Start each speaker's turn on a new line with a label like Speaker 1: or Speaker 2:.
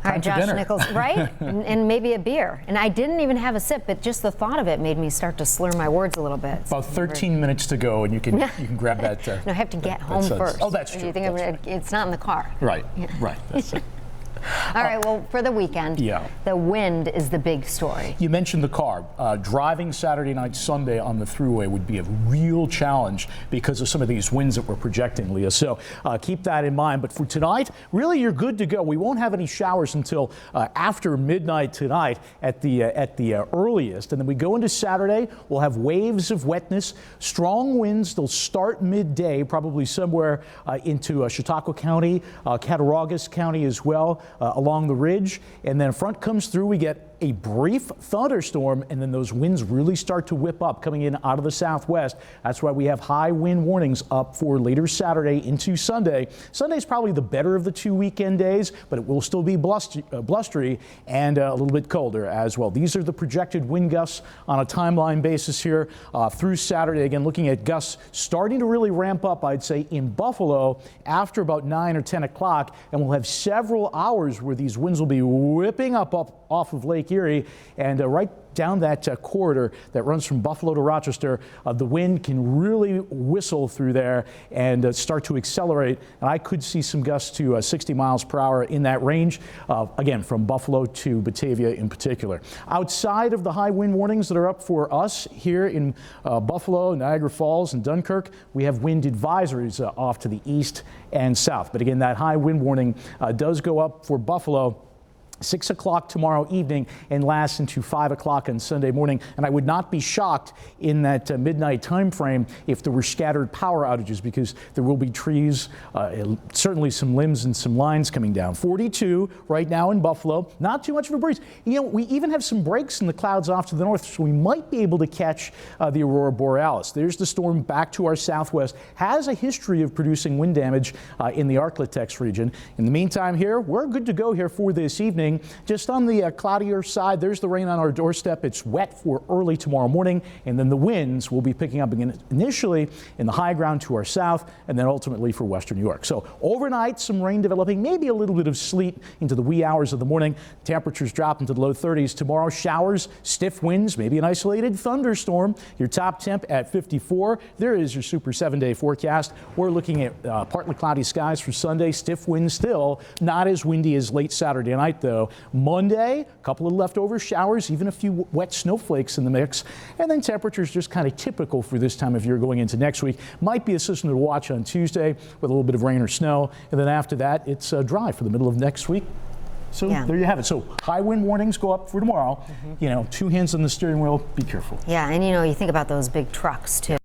Speaker 1: All right, Josh
Speaker 2: dinner.
Speaker 1: Nichols, right? and maybe a beer. And I didn't even have a sip, but just the thought of it made me start to slur my words a little bit.
Speaker 2: About 13 minutes to go, and you can grab that.
Speaker 1: No, I have to get home first.
Speaker 2: Oh, that's true.
Speaker 1: You think it's not in the car.
Speaker 2: Right, right. That's it.
Speaker 1: All right, well, for the weekend, the wind is the big story.
Speaker 2: You mentioned the car. Driving Saturday night, Sunday on the thruway would be a real challenge because of some of these winds that we're projecting, Leah. So keep that in mind. But for tonight, really, you're good to go. We won't have any showers until after midnight tonight at the earliest. And then we go into Saturday, we'll have waves of wetness, strong winds. They'll start midday, probably somewhere into Chautauqua County, Cattaraugus County as well. Along the ridge, and then a front comes through, we get a brief thunderstorm, and then those winds really start to whip up coming in out of the southwest. That's why we have high wind warnings up for later Saturday into Sunday. Sunday's probably the better of the 2 weekend days, but it will still be blustery and a little bit colder as well. These are the projected wind gusts on a timeline basis here through Saturday. Again, looking at gusts starting to really ramp up, I'd say, in Buffalo after about 9 or 10 o'clock, and we'll have several hours where these winds will be whipping up off of Lake Erie and right down that corridor that runs from Buffalo to Rochester. The wind can really whistle through there and start to accelerate. And I could see some gusts to 60 miles per hour in that range, again, from Buffalo to Batavia in particular. Outside of the high wind warnings that are up for us here in Buffalo, Niagara Falls, and Dunkirk, we have wind advisories off to the east and south. But again, that high wind warning does go up for Buffalo 6 o'clock tomorrow evening and lasts into 5 o'clock on Sunday morning. And I would not be shocked in that midnight time frame if there were scattered power outages, because there will be trees, certainly some limbs and some lines coming down. 42 right now in Buffalo. Not too much of a breeze. You know, we even have some breaks in the clouds off to the north, so we might be able to catch the aurora borealis. There's the storm back to our southwest. Has a history of producing wind damage in the Arklatex region. In the meantime here, we're good to go here for this evening. Just on the cloudier side, there's the rain on our doorstep. It's wet for early tomorrow morning, and then the winds will be picking up again initially in the high ground to our south, and then ultimately for western New York. So overnight, some rain developing, maybe a little bit of sleet into the wee hours of the morning. Temperatures drop into the low 30s tomorrow. Showers, stiff winds, maybe an isolated thunderstorm. Your top temp at 54. There is your super 7-day forecast. We're looking at partly cloudy skies for Sunday. Stiff winds still, not as windy as late Saturday night though. Monday, a couple of leftover showers, even a few wet snowflakes in the mix, and then temperatures just kind of typical for this time of year going into next week. Might be a system to watch on Tuesday with a little bit of rain or snow, and then after that it's dry for the middle of next week. So there you have it. So high wind warnings go up for tomorrow. You know, 2 hands on the steering wheel, be careful.
Speaker 1: Yeah, and you know, you think about those big trucks too.